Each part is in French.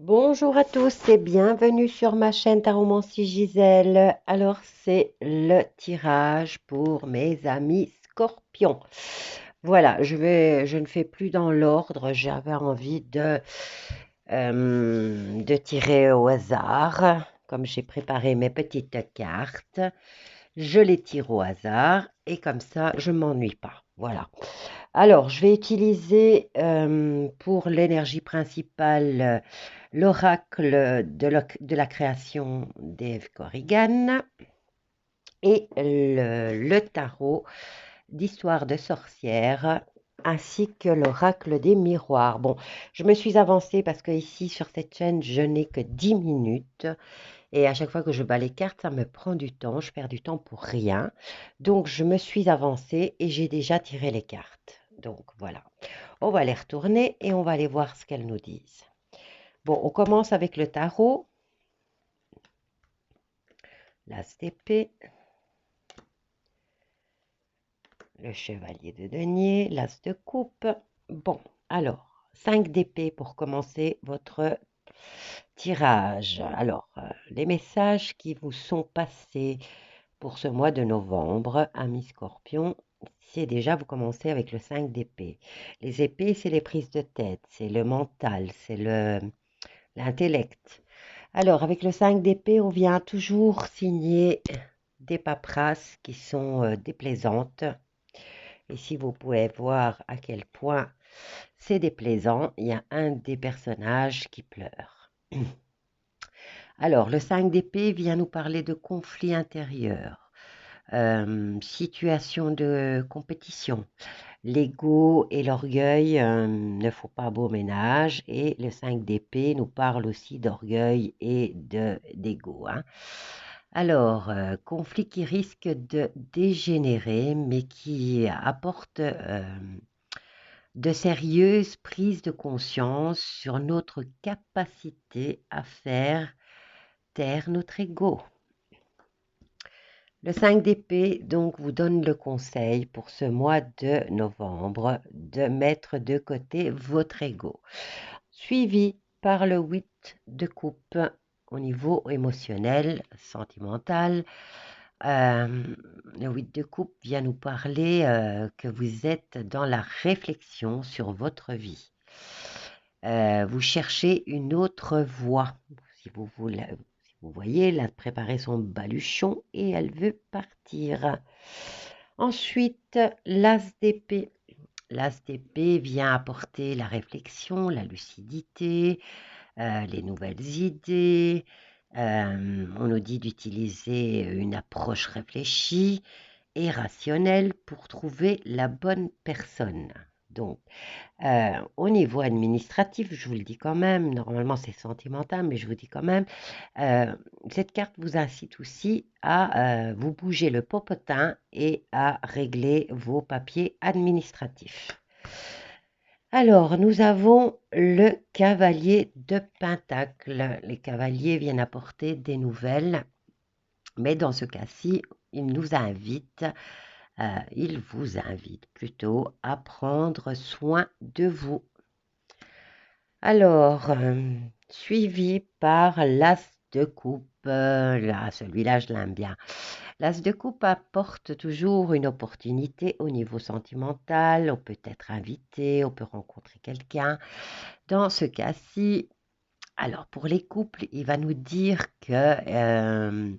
Bonjour à tous et bienvenue sur ma chaîne Taromancie Gisèle. Alors, c'est le tirage pour mes amis scorpions. Voilà, je ne fais plus dans l'ordre. J'avais envie de tirer au hasard. Comme j'ai préparé mes petites cartes, je les tire au hasard et comme ça, je m'ennuie pas. Voilà. Alors, je vais utiliser pour l'énergie principale l'oracle de la création d'Eve Corrigan et le tarot d'histoire de sorcière ainsi que l'oracle des miroirs. Bon, je me suis avancée parce que ici sur cette chaîne, je n'ai que 10 minutes et à chaque fois que je bats les cartes, ça me prend du temps, je perds du temps pour rien. Donc, je me suis avancée et j'ai déjà tiré les cartes. Donc, voilà. On va les retourner et on va aller voir ce qu'elles nous disent. Bon, on commence avec le tarot, l'as d'épée, le chevalier de denier, l'as de coupe. Bon, alors, 5 d'épée pour commencer votre tirage. Alors, les messages qui vous sont passés pour ce mois de novembre, amis scorpions, c'est déjà, vous commencez avec le 5 d'épée. Les épées, c'est les prises de tête, c'est le mental, c'est l'intellect. Alors, avec le 5 d'épée, on vient toujours signer des paperasses qui sont déplaisantes. Ici, vous pouvez voir à quel point c'est déplaisant. Il y a un des personnages qui pleure. Alors, le 5 d'épée vient nous parler de conflits intérieurs, situation de compétition. L'ego et l'orgueil ne font pas beau ménage et le 5 d'épée nous parle aussi d'orgueil et d'ego. Hein. Alors, conflit qui risque de dégénérer mais qui apporte de sérieuses prises de conscience sur notre capacité à faire taire notre ego. Le 5 d'épée, donc, vous donne le conseil pour ce mois de novembre de mettre de côté votre ego, suivi par le 8 de coupe au niveau émotionnel, sentimental. Le 8 de coupe vient nous parler que vous êtes dans la réflexion sur votre vie. Vous cherchez une autre voie, si vous voulez. Vous voyez, elle a préparé son baluchon et elle veut partir. Ensuite, l'as d'épée. L'as d'épée vient apporter la réflexion, la lucidité, les nouvelles idées. On nous dit d'utiliser une approche réfléchie et rationnelle pour trouver la bonne personne. Donc, au niveau administratif, je vous le dis quand même, normalement c'est sentimental, mais je vous dis quand même, cette carte vous incite aussi à vous bouger le popotin et à régler vos papiers administratifs. Alors, nous avons le cavalier de Pentacle. Les cavaliers viennent apporter des nouvelles, mais dans ce cas-ci, il vous invite plutôt à prendre soin de vous. Alors, suivi par l'as de coupe. Là, celui-là, je l'aime bien. L'as de coupe apporte toujours une opportunité au niveau sentimental. On peut être invité, on peut rencontrer quelqu'un. Dans ce cas-ci, alors pour les couples, il va nous dire que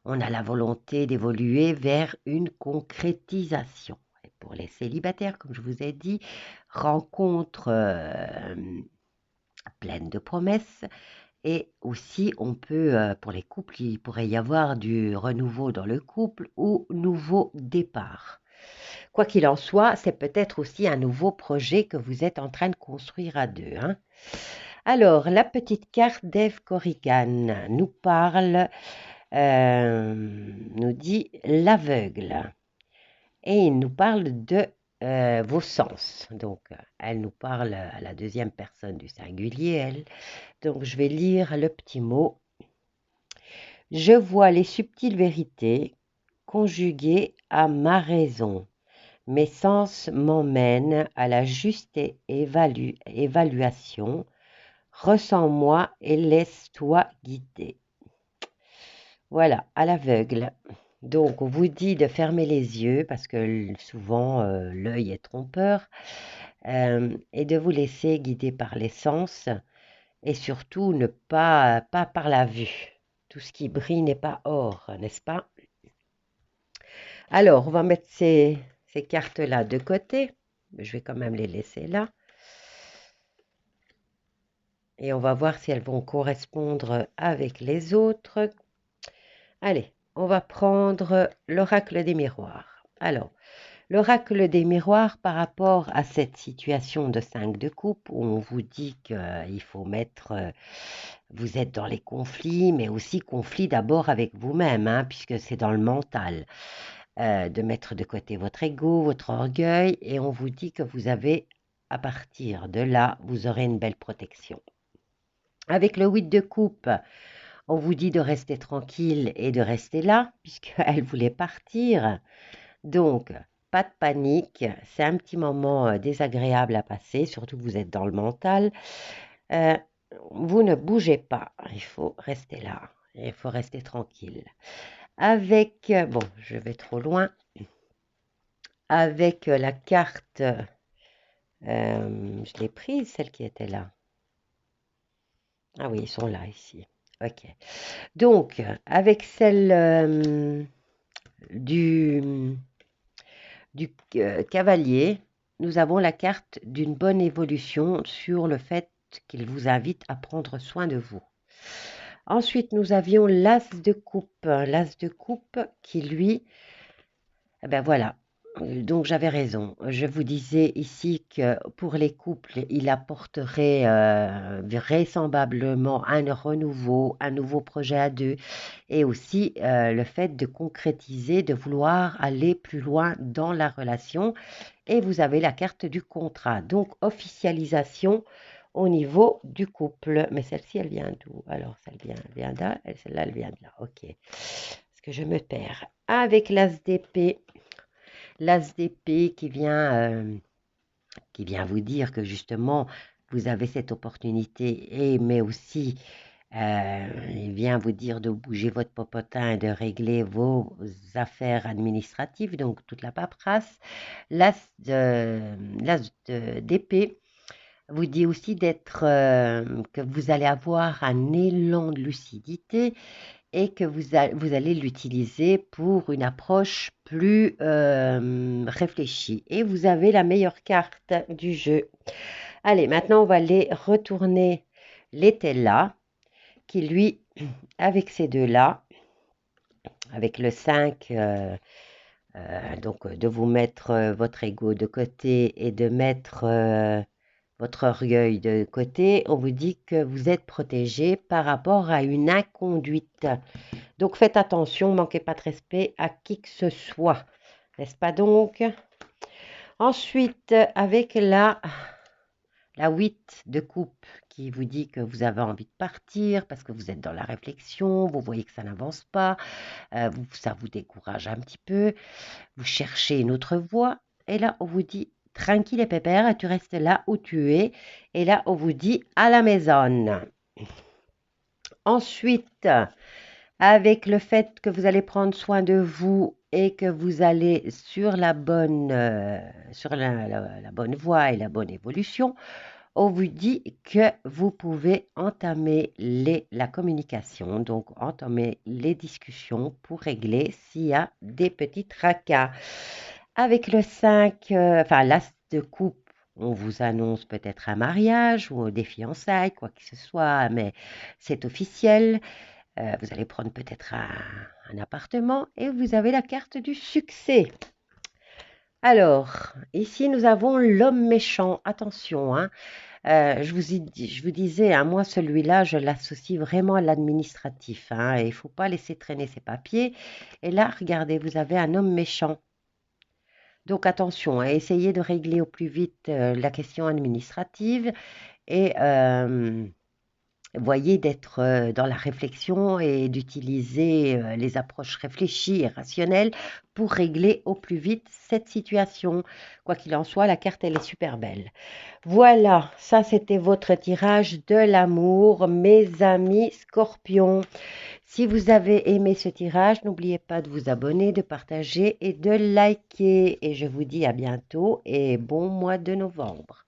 on a la volonté d'évoluer vers une concrétisation. Et pour les célibataires, comme je vous ai dit, rencontre pleine de promesses. Et aussi, on peut, pour les couples, il pourrait y avoir du renouveau dans le couple ou nouveau départ. Quoi qu'il en soit, c'est peut-être aussi un nouveau projet que vous êtes en train de construire à deux. Hein. Alors, la petite carte d'Eve Corrigan nous parle, nous dit l'aveugle. Et il nous parle de vos sens. Donc, elle nous parle à la deuxième personne du singulier, elle. Donc, je vais lire le petit mot. Je vois les subtiles vérités conjuguées à ma raison. Mes sens m'emmènent à la juste évaluation, Ressens-moi et laisse-toi guider. Voilà, à l'aveugle. Donc, on vous dit de fermer les yeux parce que souvent l'œil est trompeur et de vous laisser guider par les sens et surtout ne pas par la vue. Tout ce qui brille n'est pas or, n'est-ce pas? Alors, on va mettre ces cartes-là de côté. Je vais quand même les laisser là. Et on va voir si elles vont correspondre avec les autres. Allez, on va prendre l'oracle des miroirs. Alors, l'oracle des miroirs par rapport à cette situation de 5 de coupe où on vous dit qu'il faut mettre, vous êtes dans les conflits, mais aussi conflits d'abord avec vous-même, hein, puisque c'est dans le mental, de mettre de côté votre ego, votre orgueil, et on vous dit que vous avez, à partir de là, vous aurez une belle protection. Avec le 8 de coupe, on vous dit de rester tranquille et de rester là, puisqu'elle voulait partir. Donc, pas de panique, c'est un petit moment désagréable à passer, surtout que vous êtes dans le mental. Vous ne bougez pas, il faut rester là, il faut rester tranquille. Avec, bon, je vais trop loin, avec la carte, je l'ai prise, celle qui était là. Ah oui, ils sont là, ici. Ok. Donc, avec celle du cavalier, nous avons la carte d'une bonne évolution sur le fait qu'il vous invite à prendre soin de vous. Ensuite, nous avions l'as de coupe qui lui, eh ben voilà, donc j'avais raison. Je vous disais ici que pour les couples, il apporterait vraisemblablement un renouveau, un nouveau projet à deux, et aussi le fait de concrétiser, de vouloir aller plus loin dans la relation. Et vous avez la carte du contrat, donc officialisation au niveau du couple. Mais celle-ci, elle vient d'où? Alors, elle vient là, et celle-là, elle vient de là. Ok. Parce que je me perds. Avec l'as d'épée qui vient vous dire que justement, vous avez cette opportunité, mais aussi il vient vous dire de bouger votre popotin et de régler vos affaires administratives, donc toute la paperasse. D'épée vous dit aussi que vous allez avoir un élan de lucidité et que vous allez l'utiliser pour une approche plus réfléchie. Et vous avez la meilleure carte du jeu. Allez, maintenant on va aller retourner l'étella qui lui, avec ces deux-là, avec le 5, donc de vous mettre votre ego de côté et de mettre votre orgueil de côté, on vous dit que vous êtes protégé par rapport à une inconduite. Donc faites attention, ne manquez pas de respect à qui que ce soit, n'est-ce pas donc? Ensuite, avec la 8 de coupe qui vous dit que vous avez envie de partir parce que vous êtes dans la réflexion, vous voyez que ça n'avance pas, ça vous décourage un petit peu, vous cherchez une autre voie, et là on vous dit tranquille et pépère, tu restes là où tu es, et là on vous dit à la maison. Ensuite, avec le fait que vous allez prendre soin de vous et que vous allez sur la bonne, la bonne voie et la bonne évolution, on vous dit que vous pouvez entamer la communication, donc entamer les discussions pour régler s'il y a des petits tracas. Avec le 5, enfin l'as de coupe, on vous annonce peut-être un mariage ou des fiançailles, quoi que ce soit, mais c'est officiel. Vous allez prendre peut-être un appartement et vous avez la carte du succès. Alors, ici nous avons l'homme méchant. Attention, hein. Je vous disais, hein, moi celui-là, je l'associe vraiment à l'administratif, hein, et il ne faut pas laisser traîner ses papiers. Et là, regardez, vous avez un homme méchant. Donc attention, hein, essayez de régler au plus vite la question administrative et voyez, d'être dans la réflexion et d'utiliser les approches réfléchies et rationnelles pour régler au plus vite cette situation. Quoi qu'il en soit, la carte, elle est super belle. Voilà, ça c'était votre tirage de l'amour, mes amis scorpions. Si vous avez aimé ce tirage, n'oubliez pas de vous abonner, de partager et de liker. Et je vous dis à bientôt et bon mois de novembre.